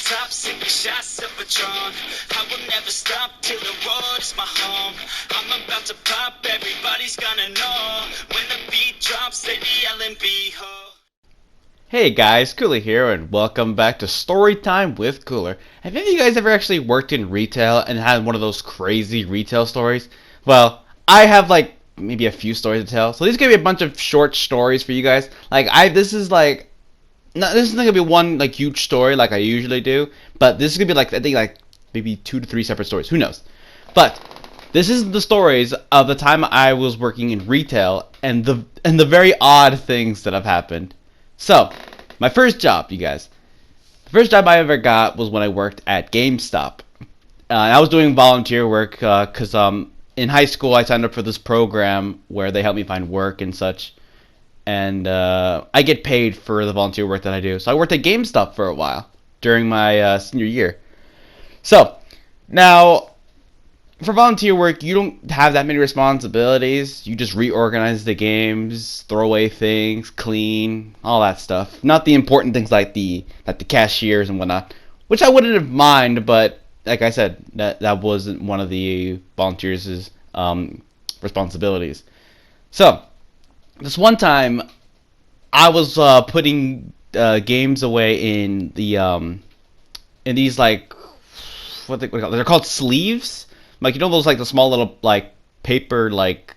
top, sipping shots of Patron. I will never stop till the road is my home. I'm about to pop, everybody's gonna know. When the beat drops, they be yelling, ho. Hey guys, Cooler here, and welcome back to Storytime with Cooler. Have any of you guys ever actually worked in retail and had one of those crazy retail stories? Well, I have like maybe a few stories to tell. So these are gonna be a bunch of short stories for you guys. This is not gonna be one like huge story like I usually do, but this is gonna be like I think like maybe 2 to 3 separate stories. Who knows? But this is the stories of the time I was working in retail and the very odd things that have happened. So, my first job, you guys. The first job I ever got was when I worked at GameStop. I was doing volunteer work because in high school I signed up for this program where they help me find work and such. And I get paid for the volunteer work that I do. So I worked at GameStop for a while during my senior year. So, now, for volunteer work, you don't have that many responsibilities. You just reorganize the games, throw away things, clean, all that stuff. Not the important things like the cashiers and whatnot, which I wouldn't have mind. But like I said, that wasn't one of the volunteers' responsibilities. So this one time, I was putting games away in these like what they call they're called sleeves. Like, you know those, like, the small little, like, paper, like,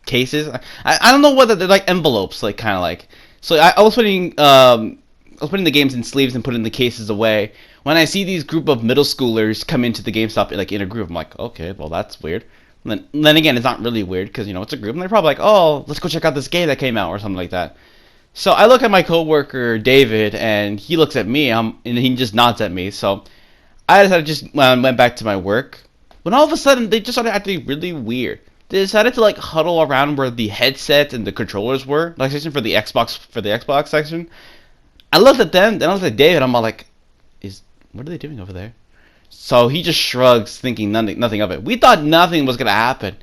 cases? I don't know whether they're, like, envelopes, like, kind of like. So I was putting the games in sleeves and putting the cases away. When I see these group of middle schoolers come into the GameStop, like, in a group, I'm like, okay, well, that's weird. And then again, it's not really weird, because, you know, it's a group, and they're probably like, oh, let's go check out this game that came out, or something like that. So I look at my coworker, David, and he looks at me, and he just nods at me. So I decided just went back to my work. When all of a sudden, they just started acting really weird. They decided to like huddle around where the headsets and the controllers were, like section for the Xbox section. I looked at them, then I looked at David. I'm all like, what are they doing over there? So he just shrugs, thinking nothing of it. We thought nothing was gonna happen.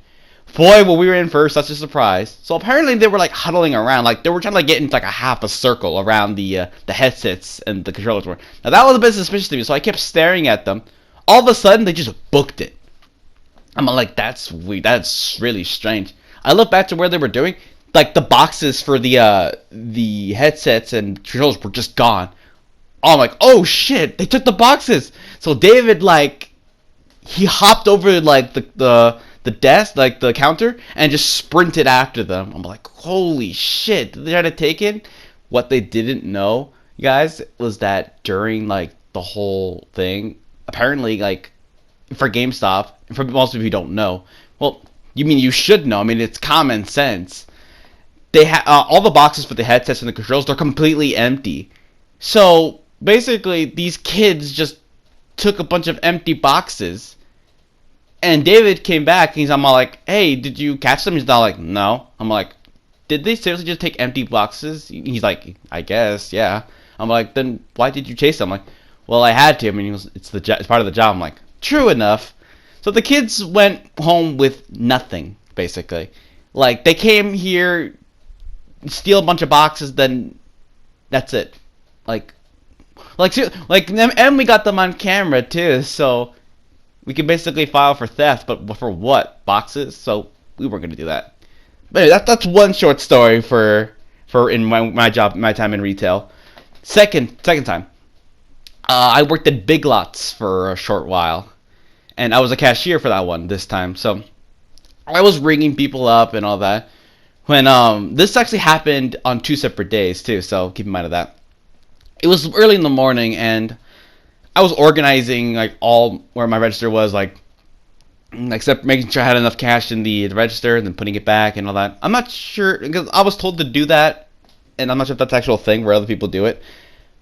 Boy, well, we were in for such a surprise. So apparently they were like huddling around, like they were trying to get into like a half a circle around the headsets and the controllers were. Now that was a bit suspicious to me, so I kept staring at them. All of a sudden, they just booked it. I'm like, that's weird. That's really strange. I look back to where they were doing, like the boxes for the headsets and controllers were just gone. I'm like, oh shit, they took the boxes. So David, like, he hopped over like the desk, like the counter, and just sprinted after them. I'm like, holy shit, did they try to take it? What they didn't know, guys, was that during like the whole thing, apparently like for GameStop, and for most of you who don't know, well, you should know. I mean, it's common sense. They have all the boxes for the headsets and the controls. They're completely empty. So basically, these kids just took a bunch of empty boxes. And David came back, and I'm all like, "Hey, did you catch them?" He's not like, "No." I'm like, "Did they seriously just take empty boxes?" He's like, "I guess, yeah." I'm like, "Then why did you chase them?" I'm like, "Well, I had to. I mean, it's part of the job." I'm like, true enough. So the kids went home with nothing, basically. Like, they came here, steal a bunch of boxes, then that's it. And we got them on camera, too, so we could basically file for theft, but for what? Boxes? So we weren't going to do that. But anyway, that's one short story for in my job, my time in retail. Second time. I worked at Big Lots for a short while. And I was a cashier for that one this time. So I was ringing people up and all that. When this actually happened on 2 separate days too, so keep in mind of that. It was early in the morning, and I was organizing like all where my register was, like except making sure I had enough cash in the register and then putting it back and all that. I'm not sure, because I was told to do that, and I'm not sure if that's an actual thing where other people do it.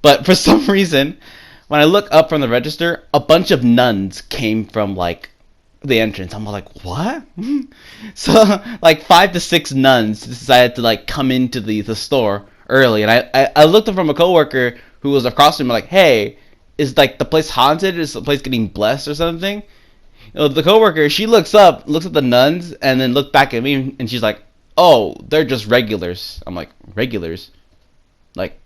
But for some reason, when I look up from the register, a bunch of nuns came from like the entrance. I'm like, what? So like 5 to 6 nuns decided to like come into the store early, and I looked up from a coworker who was across from me, like, hey, is like the place haunted? Is the place getting blessed or something? You know, the coworker, she looks up, looks at the nuns, and then looked back at me, and she's like, oh, they're just regulars. I'm like, regulars? Like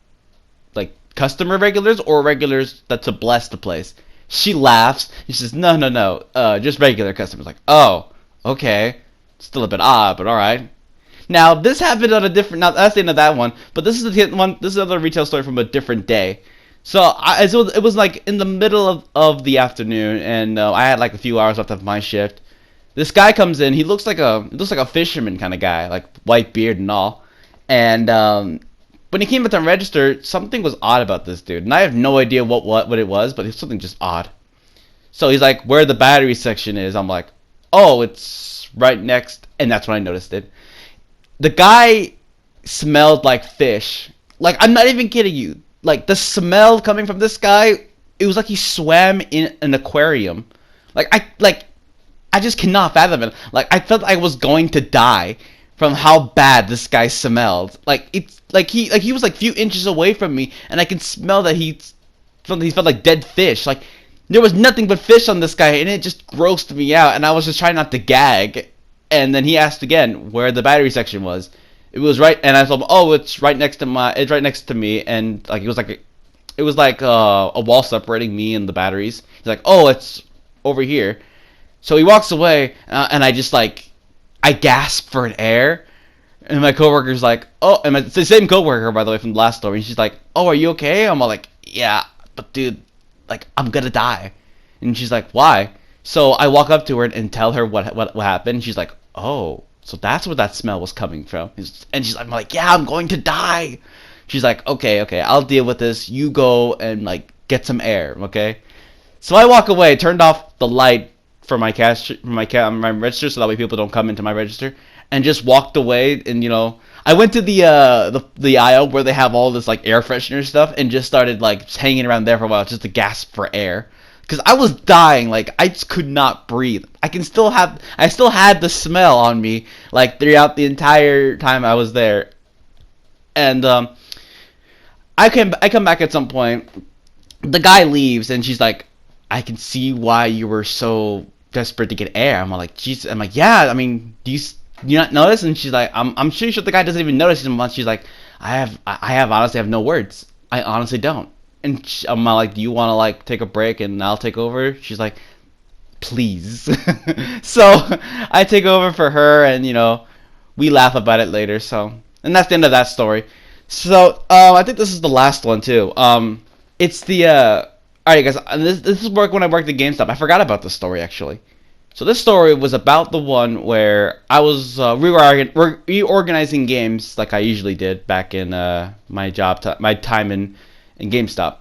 customer regulars or regulars that to bless the place. She laughs. She says, no, no, no, just regular customers. Like, oh, okay. Still a bit odd, but all right. Now this happened on a different. Now that's the end of that one. But this is the one. This is another retail story from a different day. So it was like in the middle of the afternoon, and I had like a few hours left of my shift. This guy comes in. He looks like a fisherman kind of guy, like white beard and all. And when he came at the register, something was odd about this dude, and I have no idea what it was, but it's something just odd. So he's like, where the battery section is. I'm like, oh, it's right next, and that's when I noticed it. The guy smelled like fish. Like, I'm not even kidding you. Like, the smell coming from this guy, it was like he swam in an aquarium. I just cannot fathom it. Like, I felt I was going to die from how bad this guy smelled. Like, it's like he was like a few inches away from me, and I can smell that he felt like dead fish. Like, there was nothing but fish on this guy, and it just grossed me out, and I was just trying not to gag. And then he asked again where the battery section was. It was right, and I told him, "Oh, it's right next to me." And like it was like a wall separating me and the batteries. He's like, "Oh, it's over here." So he walks away, and I gasp for an air, and my coworker's like, "Oh," and it's the same coworker, by the way, from the last story. And she's like, "Oh, are you okay?" I'm all like, "Yeah, but dude, like I'm gonna die." And she's like, "Why?" So I walk up to her and tell her what happened. She's like, "Oh, so that's where that smell was coming from." And I'm like, "Yeah, I'm going to die." She's like, "Okay, I'll deal with this. You go and like get some air, okay?" So I walk away, turned off the light for my my register, so that way people don't come into my register, and just walked away. And I went to the aisle where they have all this like air freshener stuff, and just started like just hanging around there for a while, just to gasp for air. Because I was dying, like I just could not breathe. I still had the smell on me, like throughout the entire time I was there. And I come back at some point. The guy leaves, and she's like, "I can see why you were so desperate to get air." I'm like, "Jesus," I'm like, "Yeah, I mean, do you not notice?" And she's like, "I'm sure the guy doesn't even notice." And she's like, I honestly have no words. I honestly don't." And I'm like, "Do you want to like take a break and I'll take over?" She's like, "Please." So I take over for her, and we laugh about it later. So, and that's the end of that story. So I think this is the last one too. It's the all right, guys. This is when I worked at GameStop. I forgot about this story actually. So this story was about the one where I was reorganizing games like I usually did back in my time in GameStop.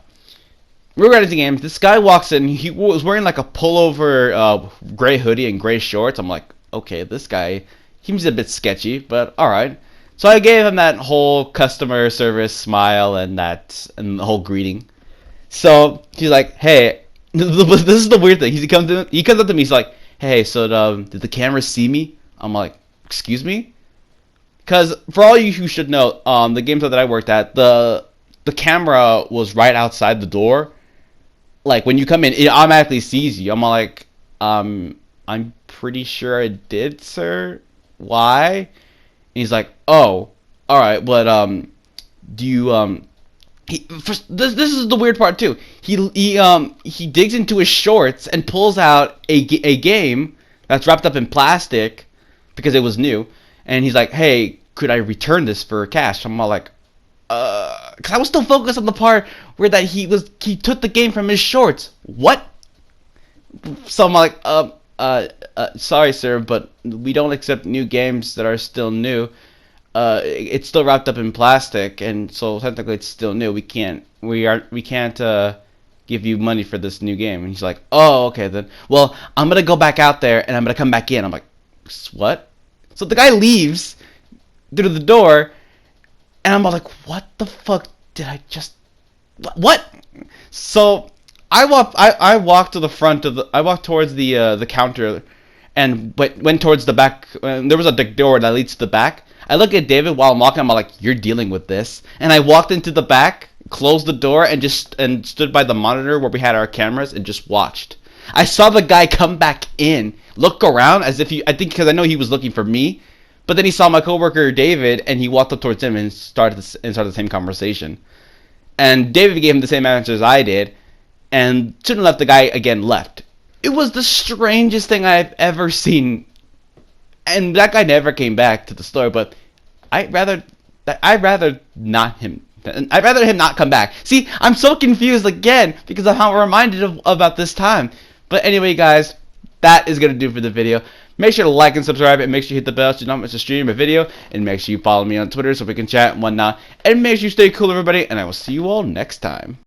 Reorganizing games. This guy walks in. He was wearing like a pullover, gray hoodie and gray shorts. I'm like, okay, this guy, he's a bit sketchy, but all right. So I gave him that whole customer service smile and the whole greeting. So he's like, "Hey," this is the weird thing. He comes up to me. He's like, "Hey, so did the camera see me?" I'm like, "Excuse me?" Because for all you who should know, the game that I worked at, the camera was right outside the door. Like when you come in, it automatically sees you. I'm like, I'm pretty sure I did, sir. Why? And he's like, "Oh, all right, but do you this is the weird part too. He digs into his shorts and pulls out a game that's wrapped up in plastic because it was new, and he's like, "Hey, could I return this for cash?" I'm all like, because I was still focused on the part where that he took the game from his shorts. What? So I'm like, sorry, sir, but we don't accept new games that are still new. It's still wrapped up in plastic, and so technically it's still new. We can't give you money for this new game." And he's like, "Oh, okay then. Well, I'm gonna go back out there, and I'm gonna come back in." I'm like, "What?" So the guy leaves through the door, and I'm like, "What the fuck did I just? What?" So I walked towards the counter, and went towards the back. There was a door that leads to the back. I look at David while I'm walking. I'm like, "You're dealing with this." And I walked into the back, closed the door, and stood by the monitor where we had our cameras and just watched. I saw the guy come back in, look around as if I think because I know he was looking for me, but then he saw my coworker David, and he walked up towards him and started the same conversation. And David gave him the same answer as I did. And soon enough, the guy again left. It was the strangest thing I've ever seen. And that guy never came back to the store, but I'd rather not him. I'd rather him not come back. See, I'm so confused again because of how I'm reminded about this time. But anyway, guys, that is going to do for the video. Make sure to like and subscribe, and make sure you hit the bell so you don't miss a stream or video. And make sure you follow me on Twitter so we can chat and whatnot. And make sure you stay cool, everybody, and I will see you all next time.